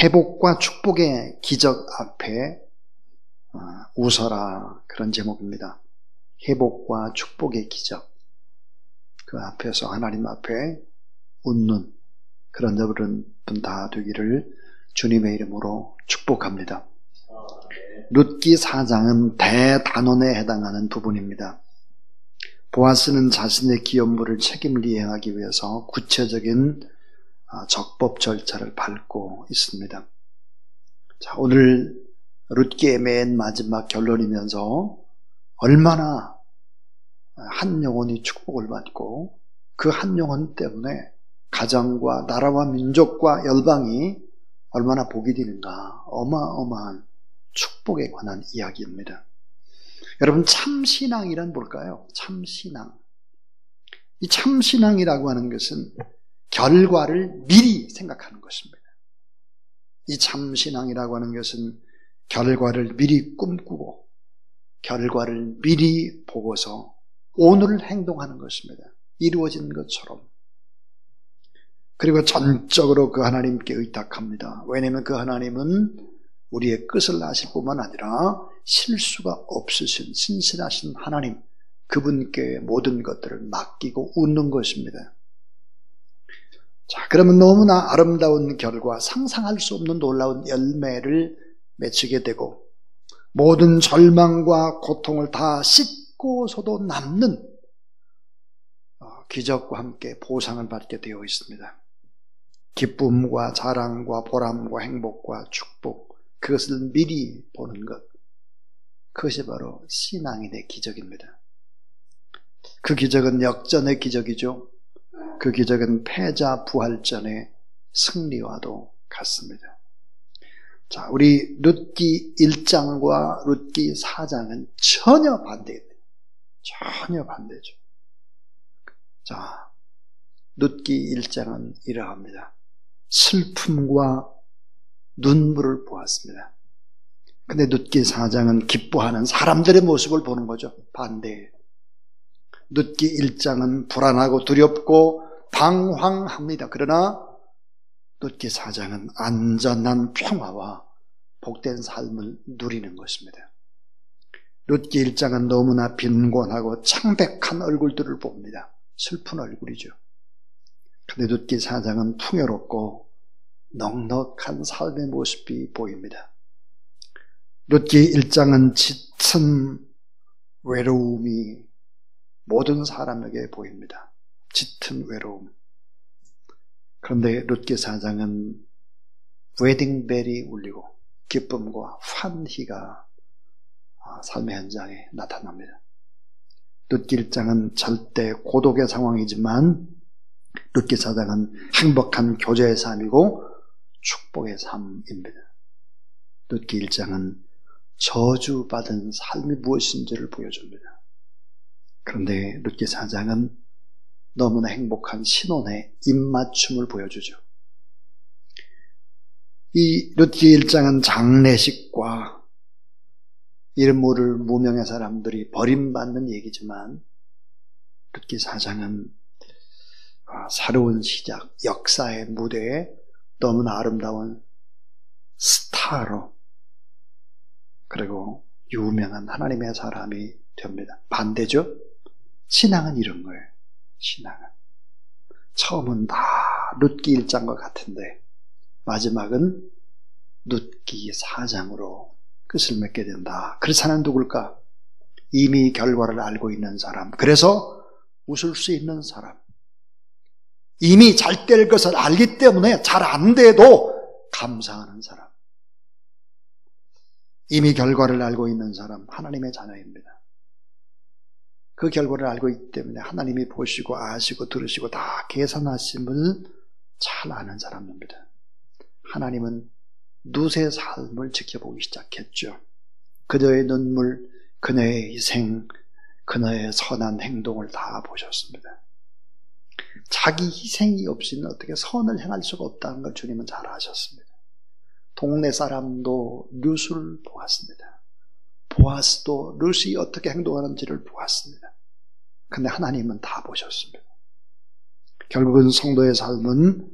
회복과 축복의 기적 앞에 웃어라, 그런 제목입니다. 회복과 축복의 기적, 그 앞에서 하나님 앞에 웃는 그런 여러분 다 되기를 주님의 이름으로 축복합니다. 룻기 4장은 대단원에 해당하는 부분입니다. 보아스는 자신의 기업물을 책임을 이행하기 위해서 구체적인 적법 절차를 밟고 있습니다. 자, 오늘 룻기의 맨 마지막 결론이면서 얼마나 한 영혼이 축복을 받고 그 한 영혼 때문에 가정과 나라와 민족과 열방이 얼마나 복이 되는가, 어마어마한 축복에 관한 이야기입니다. 여러분, 참신앙이란 뭘까요? 참신앙. 이 참신앙이라고 하는 것은 결과를 미리 생각하는 것입니다. 이 참신앙이라고 하는 것은 결과를 미리 꿈꾸고 결과를 미리 보고서 오늘 행동하는 것입니다. 이루어진 것처럼. 그리고 전적으로 그 하나님께 의탁합니다. 왜냐하면 그 하나님은 우리의 끝을 아실 뿐만 아니라 실수가 없으신 신실하신 하나님, 그분께 모든 것들을 맡기고 웃는 것입니다. 자, 그러면 너무나 아름다운 결과, 상상할 수 없는 놀라운 열매를 맺히게 되고 모든 절망과 고통을 다 씻고서도 남는 기적과 함께 보상을 받게 되어 있습니다. 기쁨과 자랑과 보람과 행복과 축복, 그것을 미리 보는 것, 그것이 바로 신앙인의 기적입니다. 그 기적은 역전의 기적이죠. 그 기적은 패자 부활전의 승리와도 같습니다. 자, 우리 룻기 1장과 룻기 4장은 전혀 반대입니다. 전혀 반대죠. 자, 룻기 1장은 이러합니다. 슬픔과 눈물을 보았습니다. 근데 룻기 4장은 기뻐하는 사람들의 모습을 보는 거죠. 반대예요. 룻기 1장은 불안하고 두렵고 방황합니다. 그러나 룻기 4장은 안전한 평화와 복된 삶을 누리는 것입니다. 룻기 1장은 너무나 빈곤하고 창백한 얼굴들을 봅니다. 슬픈 얼굴이죠. 근데 룻기 4장은 풍요롭고 넉넉한 삶의 모습이 보입니다. 룻기 1장은 짙은 외로움이 모든 사람에게 보입니다. 짙은 외로움. 그런데 룻기 4장은 웨딩벨이 울리고 기쁨과 환희가 삶의 현장에 나타납니다. 룻기 1장은 절대 고독의 상황이지만 룻기 4장은 행복한 교제의 삶이고 축복의 삶입니다. 룻기 1장은 저주받은 삶이 무엇인지를 보여줍니다. 그런데 룻기 4장은 너무나 행복한 신혼의 입맞춤을 보여주죠. 이 룻기 1장은 장례식과 이름 모를 무명의 사람들이 버림받는 얘기지만 룻기 4장은 새로운 시작, 역사의 무대에 너무나 아름다운 스타로 그리고 유명한 하나님의 사람이 됩니다. 반대죠? 신앙은 이런 거예요. 신앙은 처음은 다 룻기 1장과 같은데 마지막은 룻기 4장으로 끝을 맺게 된다. 그 사람은 누굴까? 이미 결과를 알고 있는 사람, 그래서 웃을 수 있는 사람, 이미 잘 될 것을 알기 때문에 잘 안 돼도 감사하는 사람, 이미 결과를 알고 있는 사람, 하나님의 자녀입니다. 그 결과를 알고 있기 때문에 하나님이 보시고 아시고 들으시고 다 계산하심을 잘 아는 사람입니다. 하나님은 룻의 삶을 지켜보기 시작했죠. 그녀의 눈물, 그녀의 희생, 그녀의 선한 행동을 다 보셨습니다. 자기 희생이 없이는 어떻게 선을 행할 수가 없다는 걸 주님은 잘 아셨습니다. 동네 사람도 룻을 보았습니다. 보아스도 룻이 어떻게 행동하는지를 보았습니다. 근데 하나님은 다 보셨습니다. 결국은 성도의 삶은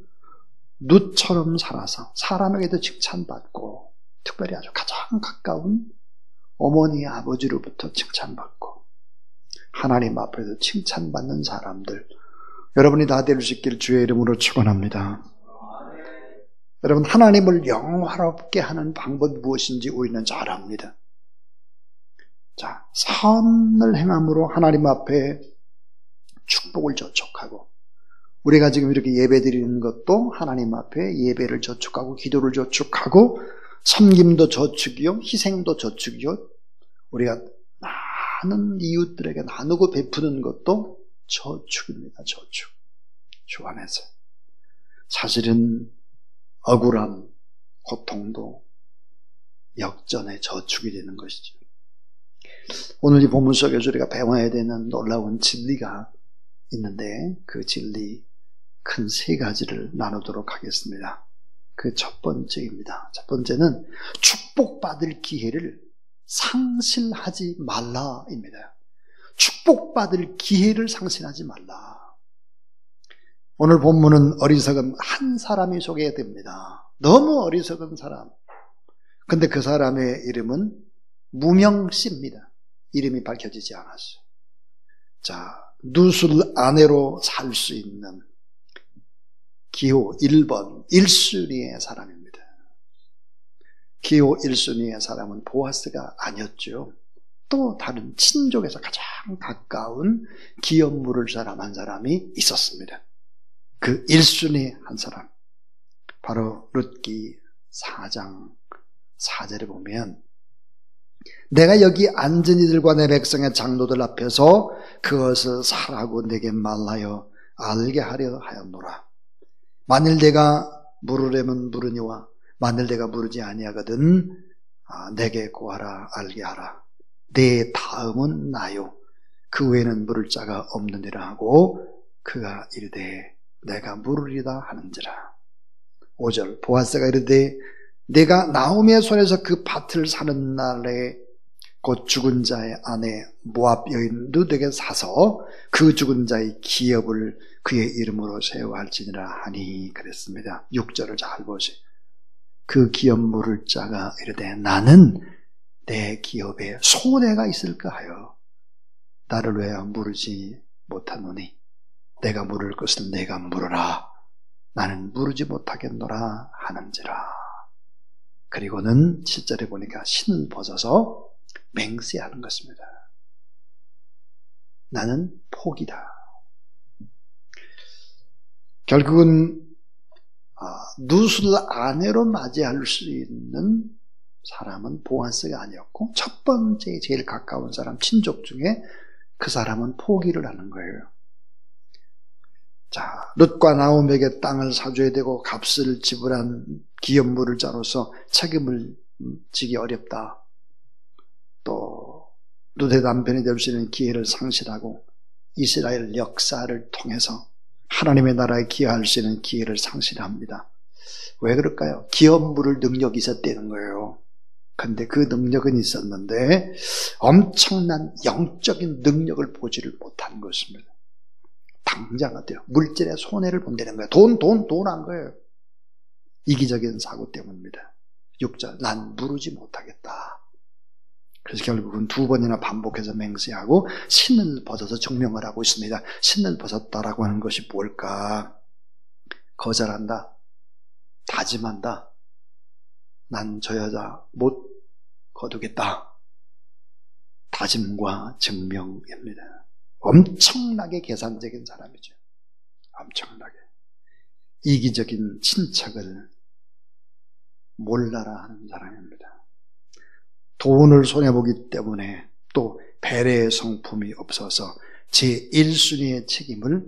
룻처럼 살아서 사람에게도 칭찬받고 특별히 아주 가장 가까운 어머니 아버지로부터 칭찬받고 하나님 앞에서 칭찬받는 사람들, 여러분이 다 될 수 있길 주의 이름으로 축원합니다. 여러분, 하나님을 영화롭게 하는 방법이 무엇인지 우리는 잘 압니다. 자, 선을 행함으로 하나님 앞에 축복을 저촉하고, 우리가 지금 이렇게 예배 드리는 것도 하나님 앞에 예배를 저축하고 기도를 저축하고 섬김도 저축이요, 희생도 저축이요, 우리가 많은 이웃들에게 나누고 베푸는 것도 저축입니다. 저축. 주 안에서. 사실은 억울함, 고통도 역전의 저축이 되는 것이죠. 오늘 이 본문 속에서 우리가 배워야 되는 놀라운 진리가 있는데 그 진리 큰 세 가지를 나누도록 하겠습니다. 그 첫 번째입니다. 첫 번째는 축복받을 기회를 상실하지 말라입니다. 축복받을 기회를 상실하지 말라. 오늘 본문은 어리석은 한 사람이 소개됩니다. 너무 어리석은 사람. 근데 그 사람의 이름은 무명씨입니다. 이름이 밝혀지지 않았어요. 자, 룻을 아내로 살 수 있는 기호 1번 1순위의 사람입니다. 기호 1순위의 사람은 보아스가 아니었죠. 또 다른 친족에서 가장 가까운 기업물을 사람 한 사람이 있었습니다. 그 1순위 한 사람, 바로 룻기 4장 4절에 보면 내가 여기 앉은 이들과 내 백성의 장로들 앞에서 그것을 사라고 내게 말하여 알게 하려 하였노라. 만일 내가 물으려면 물으니와 만일 내가 물으지 아니하거든 내게 구하라 알게 하라. 내 다음은 나요. 그 외에는 물을 자가 없느니라 하고 그가 이르되 내가 물으리다 하는지라. 5절 보아스가 이르되 내가 나오미의 손에서 그 밭을 사는 날에 곧 죽은 자의 아내 모압 여인 룻에게 사서 그 죽은 자의 기업을 그의 이름으로 세워할지니라 하니 그랬습니다. 6절을 잘 보세요. 그 기업 물을 자가 이르되 나는 내 기업에 손해가 있을까 하여 나를 왜 물으지 못하노니 내가 물을 것은 내가 물으라. 나는 물으지 못하겠노라 하는지라. 그리고는 7절에 보니까 신을 벗어서 맹세하는 것입니다. 나는 포기다. 결국은 룻을 아내로 맞이할 수 있는 사람은 보아스가 아니었고 첫 번째 제일 가까운 사람 친족 중에 그 사람은 포기를 하는 거예요. 자, 룻과 나오미에게 땅을 사줘야 되고 값을 지불한 기업물을 자로서 책임을 지기 어렵다. 또 룻의 남편이 될 수 있는 기회를 상실하고 이스라엘 역사를 통해서 하나님의 나라에 기여할 수 있는 기회를 상실합니다. 왜 그럴까요? 기업 물을 능력이 있었다는 거예요. 근데 그 능력은 있었는데 엄청난 영적인 능력을 보지를 못한 것입니다. 당장 어때요? 물질의 손해를 본다는 거예요. 돈 한 거예요. 이기적인 사고 때문입니다. 6절 난 물으지 못하겠다. 그래서 결국은 2번이나 반복해서 맹세하고 신을 벗어서 증명을 하고 있습니다. 신을 벗었다라고 하는 것이 뭘까? 거절한다. 다짐한다. 난 저 여자 못 거두겠다. 다짐과 증명입니다. 엄청나게 계산적인 사람이죠. 엄청나게. 이기적인 친척을 몰라라 하는 사람입니다. 돈을 손해보기 때문에 또 배려의 성품이 없어서 제1순위의 책임을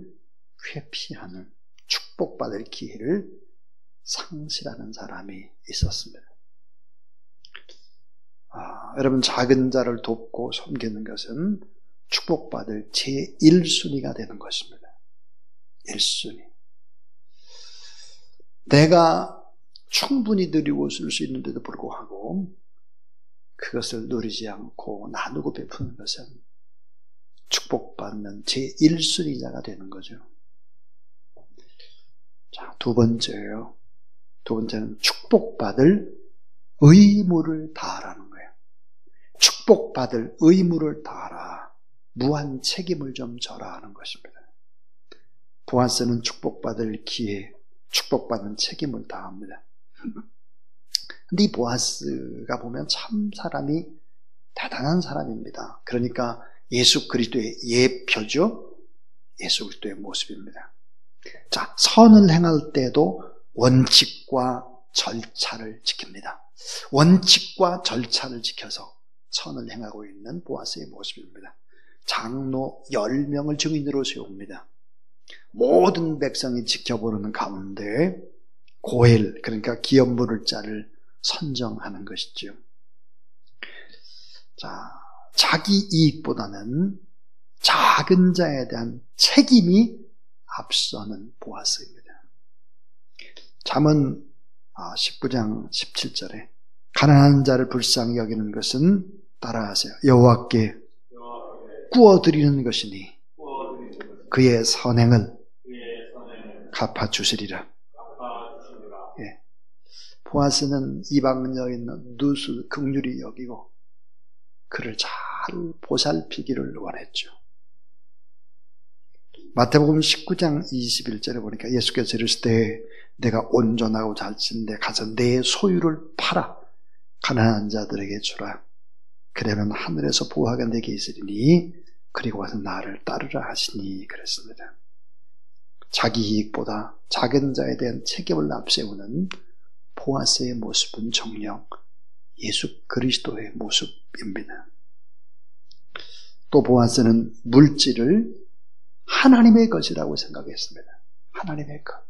회피하는 축복받을 기회를 상실하는 사람이 있었습니다. 여러분 작은 자를 돕고 섬기는 것은 축복받을 제1순위가 되는 것입니다. 1순위. 내가 충분히 누리고 쓸 수 있는데도 불구하고 그것을 누리지 않고 나누고 베푸는 것은 축복받는 제1순위자가 되는 거죠. 자, 두 번째예요. 두 번째는 축복받을 의무를 다하라는 거예요. 축복받을 의무를 다하라. 무한 책임을 좀 져라 하는 것입니다. 보아스는 축복받을 기회, 축복받는 책임을 다합니다. 근데 이 보아스가 보면 참 사람이 대단한 사람입니다. 그러니까 예수 그리스도의 예표죠. 예수 그리스도의 모습입니다. 자, 선을 행할 때도 원칙과 절차를 지킵니다. 원칙과 절차를 지켜서 선을 행하고 있는 보아스의 모습입니다. 장로 10명을 증인으로 세웁니다. 모든 백성이 지켜보는 가운데 고엘, 그러니까 기업 물을 자를 선정하는 것이죠. 자, 자기 이익보다는 작은 자에 대한 책임이 앞서는 보아스입니다. 잠언 19장 17절에 가난한 자를 불쌍히 여기는 것은 따라하세요. 여호와께 구워드리는 것이니 그의 선행을 갚아주시리라. 예. 보아스는 이방 여인 룻을 긍휼히 여기고 그를 잘 보살피기를 원했죠. 마태복음 19장 21절에 보니까 예수께서 이르시되 내가 온전하고 잘진 데 가서 내 소유를 팔아 가난한 자들에게 주라. 그러면 하늘에서 보화가 내게 있으리니 그리고 와서 나를 따르라 하시니 그랬습니다. 자기 이익보다 작은 자에 대한 책임을 앞세우는 보아스의 모습은 정녕 예수 그리스도의 모습입니다. 또 보아스는 물질을 하나님의 것이라고 생각했습니다. 하나님의 것.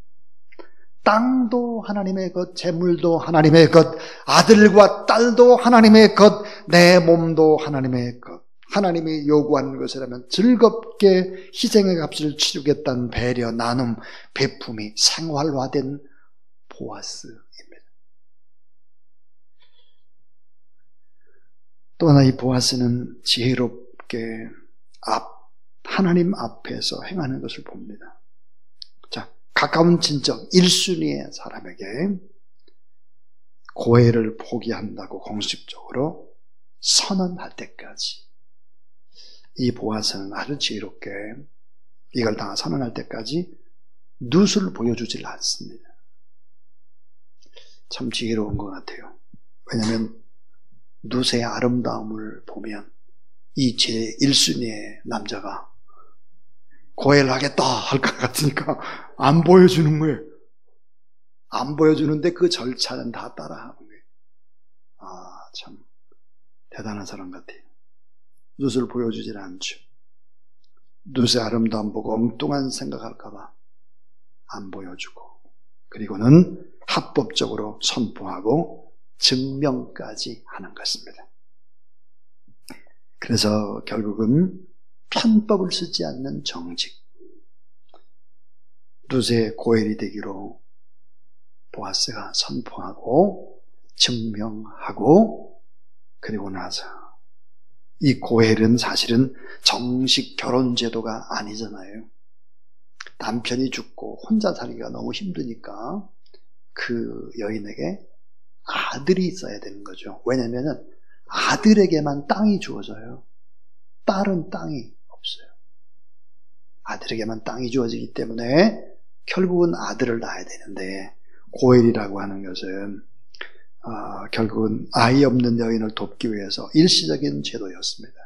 땅도 하나님의 것, 재물도 하나님의 것, 아들과 딸도 하나님의 것, 내 몸도 하나님의 것. 하나님이 요구하는 것이라면 즐겁게 희생의 값을 치르겠다는 배려, 나눔, 베품이 생활화된 보아스입니다. 또 하나 이 보아스는 지혜롭게 하나님 앞에서 행하는 것을 봅니다. 자, 가까운 친척 1순위의 사람에게 고해를 포기한다고 공식적으로 선언할 때까지 이 보아스는 아주 지혜롭게 이걸 다 선언할 때까지 룻을 보여주질 않습니다. 참 지혜로운 것 같아요. 왜냐하면 룻의 아름다움을 보면 이 제1순위의 남자가 고해를 하겠다 할 것 같으니까 안 보여주는 거예요. 안 보여주는데 그 절차는 다 따라하는 거예요. 참 대단한 사람 같아요. 룻을 보여주질 않죠. 룻의 아름다움 보고 엉뚱한 생각할까 봐 안 보여주고, 그리고는 합법적으로 선포하고 증명까지 하는 것입니다. 그래서 결국은 편법을 쓰지 않는 정직, 룻의 고엘이 되기로 보아스가 선포하고 증명하고, 그리고 나서 이 고엘은 사실은 정식 결혼 제도가 아니잖아요. 남편이 죽고 혼자 살기가 너무 힘드니까 그 여인에게 아들이 있어야 되는 거죠. 왜냐하면 아들에게만 땅이 주어져요. 딸은 땅이 없어요. 아들에게만 땅이 주어지기 때문에 결국은 아들을 낳아야 되는데, 고엘이라고 하는 것은 결국은 아이 없는 여인을 돕기 위해서 일시적인 제도였습니다.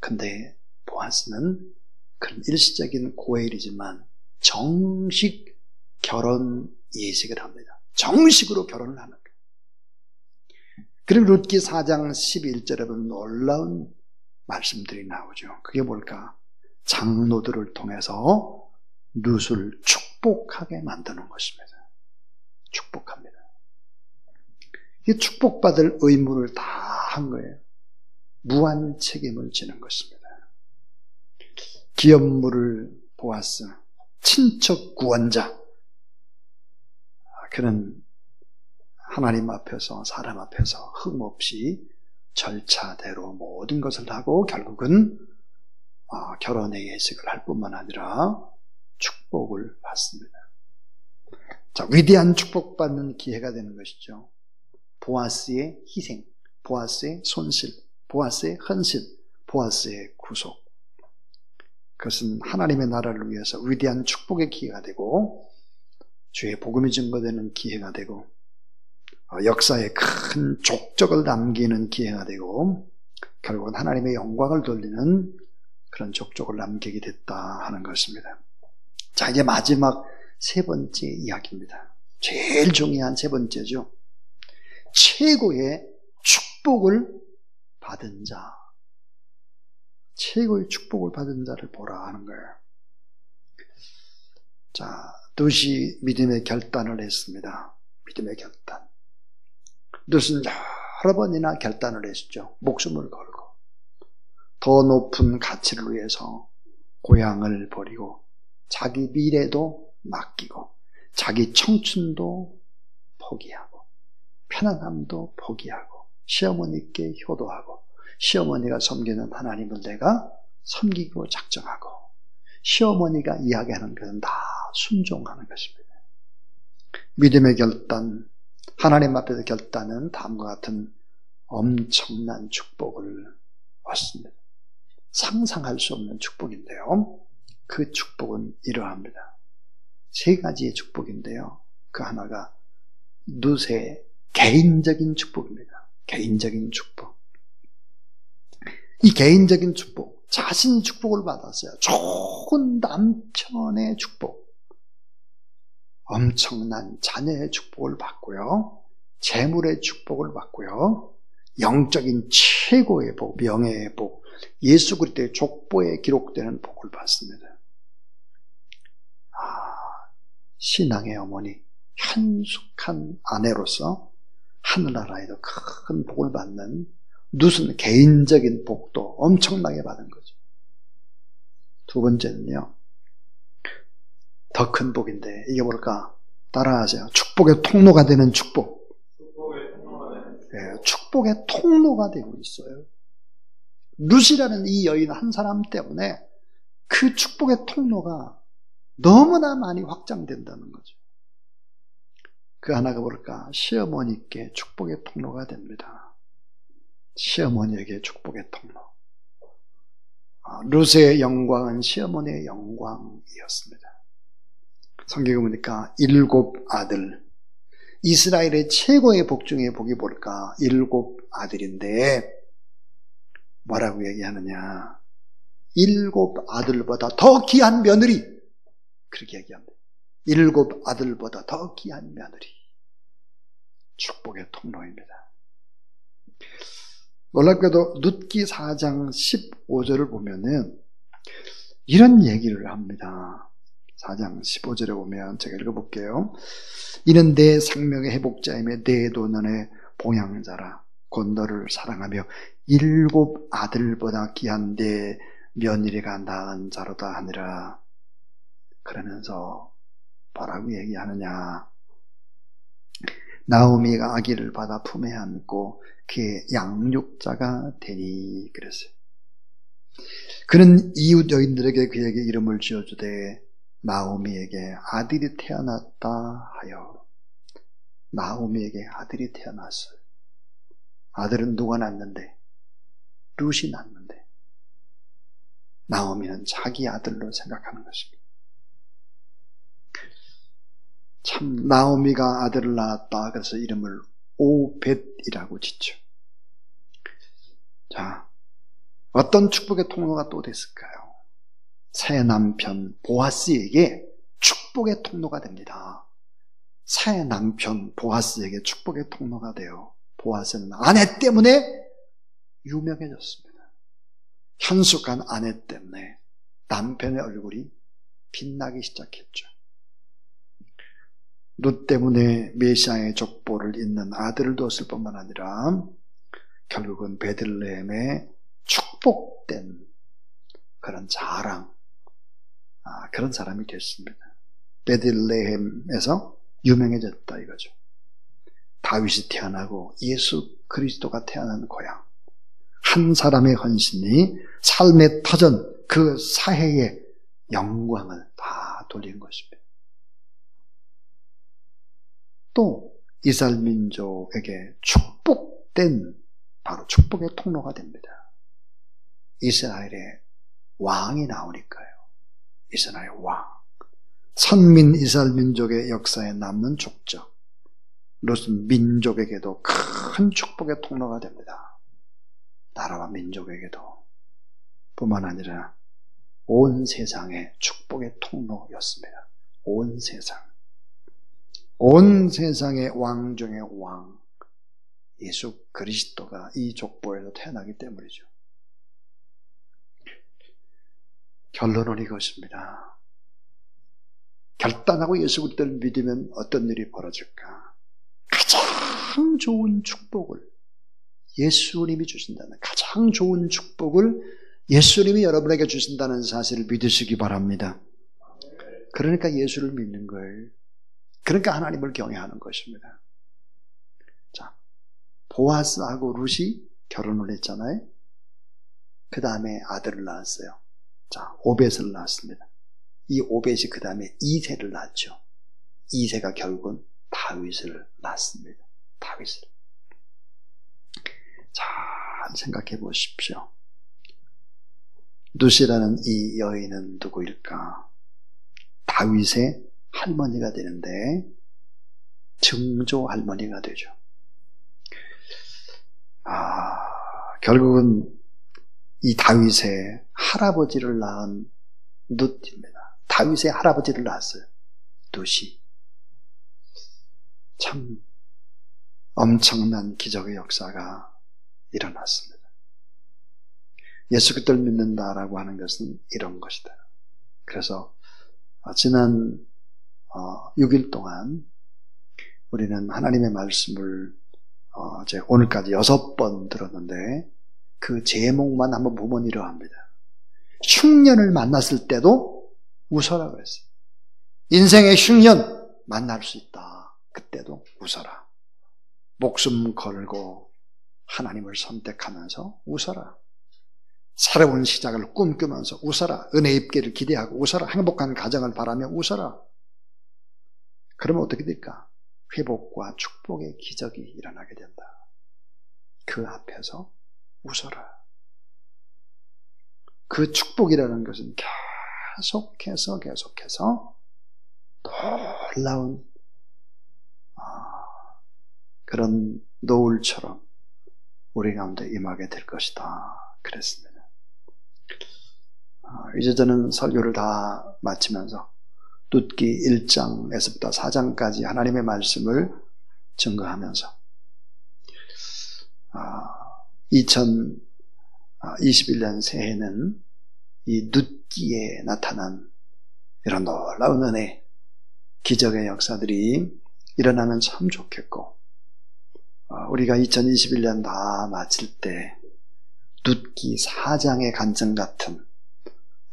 근데 보아스는 그런 일시적인 고엘이지만 정식 결혼 예식을 합니다. 정식으로 결혼을 하는 거예요. 그리고 룻기 4장 11절에 보면 놀라운 말씀들이 나오죠. 그게 뭘까? 장로들을 통해서 룻을 축복하게 만드는 것입니다. 축복합니다. 이 축복받을 의무를 다 한 거예요. 무한 책임을 지는 것입니다. 기업물을 보아스, 친척 구원자, 그는 하나님 앞에서 사람 앞에서 흠없이 절차대로 모든 것을 하고 결국은 결혼의 예식을 할 뿐만 아니라 축복을 받습니다. 자, 위대한 축복받는 기회가 되는 것이죠. 보아스의 희생, 보아스의 손실, 보아스의 헌신, 보아스의 구속. 그것은 하나님의 나라를 위해서 위대한 축복의 기회가 되고 주의 복음이 증거되는 기회가 되고 역사에 큰 족적을 남기는 기회가 되고 결국은 하나님의 영광을 돌리는 그런 족적을 남기게 됐다 하는 것입니다. 자, 이제 마지막 세 번째 이야기입니다. 제일 중요한 세 번째죠. 최고의 축복을 받은 자. 최고의 축복을 받은 자를 보라 하는 거예요. 자, 룻이 믿음의 결단을 했습니다. 믿음의 결단. 룻은 여러 번이나 결단을 했죠. 목숨을 걸고 더 높은 가치를 위해서 고향을 버리고 자기 미래도 맡기고 자기 청춘도 포기하고 편안함도 포기하고 시어머니께 효도하고 시어머니가 섬기는 하나님을 내가 섬기고 작정하고 시어머니가 이야기하는 것은 다 순종하는 것입니다. 믿음의 결단, 하나님 앞에서 결단은 다음과 같은 엄청난 축복을 얻습니다. 상상할 수 없는 축복인데요. 그 축복은 이러합니다. 세 가지의 축복인데요. 그 하나가 룻의 개인적인 축복입니다. 개인적인 축복. 이 개인적인 축복, 자신 축복을 받았어요. 좋은 남편의 축복, 엄청난 자녀의 축복을 받고요. 재물의 축복을 받고요. 영적인 최고의 복, 명예의 복, 예수 그리스도의 족보에 기록되는 복을 받습니다. 신앙의 어머니, 현숙한 아내로서 하늘나라에도 큰 복을 받는 룻은 개인적인 복도 엄청나게 받은 거죠. 두 번째는요, 더 큰 복인데 이게 뭘까? 따라하세요. 축복의 통로가 되는 축복. 축복의 통로가 되고 있어요. 룻이라는 이 여인 한 사람 때문에 그 축복의 통로가 너무나 많이 확장된다는 거죠. 그 하나가 뭘까? 시어머니께 축복의 통로가 됩니다. 시어머니에게 축복의 통로. 룻의 영광은 시어머니의 영광이었습니다. 성경에 보니까 7 아들, 이스라엘의 최고의 복 중에 복이 뭘까? 7 아들인데 뭐라고 얘기하느냐? 7 아들보다 더 귀한 며느리, 그렇게 얘기합니다. 7 아들보다 더 귀한 며느리. 축복의 통로입니다. 놀랍게도 룻기 4장 15절을 보면은 이런 얘기를 합니다. 4장 15절에 보면 제가 읽어볼게요. 이는 내 생명의 회복자이며 내 도년의 봉양자라. 곧 너를 사랑하며 7 아들보다 귀한 내 며느리가 낳은 자로다 하니라. 그러면서 뭐라고 얘기하느냐? 나오미가 아기를 받아 품에 안고 그의 양육자가 되니 그랬어요. 그는 이웃 여인들에게 그에게 이름을 지어주되 나오미에게 아들이 태어났다 하여. 나오미에게 아들이 태어났어요. 아들은 누가 낳는데? 룻이 낳는데 나오미는 자기 아들로 생각하는 것입니다. 참, 나오미가 아들을 낳았다. 그래서 이름을 오벳이라고 짓죠. 자, 어떤 축복의 통로가 또 됐을까요? 새 남편 보아스에게 축복의 통로가 됩니다. 새 남편 보아스에게 축복의 통로가 돼요. 보아스는 아내 때문에 유명해졌습니다. 현숙한 아내 때문에 남편의 얼굴이 빛나기 시작했죠. 룻 때문에 메시아의 족보를 잇는 아들을 뒀을 뿐만 아니라 결국은 베들레헴의 축복된 그런 자랑, 그런 사람이 됐습니다. 베들레헴에서 유명해졌다 이거죠. 다윗이 태어나고 예수 그리스도가 태어난 고향, 한 사람의 헌신이 삶의 터전, 그 사회의 영광을 다 돌린 것입니다. 또 이스라엘 민족에게 축복된 바로 축복의 통로가 됩니다. 이스라엘의 왕이 나오니까요. 이스라엘의 왕. 선민 이스라엘 민족의 역사에 남는 족적. 이것은 민족에게도 큰 축복의 통로가 됩니다. 나라와 민족에게도 뿐만 아니라 온 세상의 축복의 통로였습니다. 온 세상. 온 세상의 왕 중의 왕, 예수 그리스도가 이 족보에서 태어나기 때문이죠. 결론은 이것입니다. 결단하고 예수 그리스도를 믿으면 어떤 일이 벌어질까? 가장 좋은 축복을 예수님이 주신다는, 가장 좋은 축복을 예수님이 여러분에게 주신다는 사실을 믿으시기 바랍니다. 그러니까 예수를 믿는 거예요. 그러니까 하나님을 경외하는 것입니다. 자, 보아스하고 룻이 결혼을 했잖아요. 그 다음에 아들을 낳았어요. 자, 오벳을 낳았습니다. 이 오벳이 그 다음에 이새를 낳았죠. 이새가 결국은 다윗을 낳습니다. 다윗을. 잘 생각해 보십시오. 룻이라는 이 여인은 누구일까? 다윗의 할머니가 되는데 증조 할머니가 되죠. 결국은 이 다윗의 할아버지를 낳은 룻입니다. 다윗의 할아버지를 낳았어요. 룻이. 참 엄청난 기적의 역사가 일어났습니다. 예수 그리스도를 믿는다라고 하는 것은 이런 것이다. 그래서 지난 6일 동안 우리는 하나님의 말씀을 오늘까지 6번 들었는데 그 제목만 한번 보면 이러합니다. 흉년을 만났을 때도 웃어라 그랬어요. 인생의 흉년 만날 수 있다. 그때도 웃어라. 목숨 걸고 하나님을 선택하면서 웃어라. 새로운 시작을 꿈꾸면서 웃어라. 은혜 입기를 기대하고 웃어라. 행복한 가정을 바라며 웃어라. 그러면 어떻게 될까? 회복과 축복의 기적이 일어나게 된다. 그 앞에서 웃어라. 그 축복이라는 것은 계속해서 놀라운 그런 노을처럼 우리 가운데 임하게 될 것이다. 그랬습니다. 이제 저는 설교를 다 마치면서 룻기 1장에서부터 4장까지 하나님의 말씀을 증거하면서 2021년 새해는 이 룻기에 나타난 이런 놀라운 은혜, 기적의 역사들이 일어나면 참 좋겠고, 우리가 2021년 다 마칠 때 룻기 4장의 간증 같은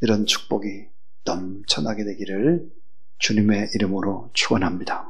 이런 축복이 넘쳐나게 되기를 주님의 이름으로 축원합니다.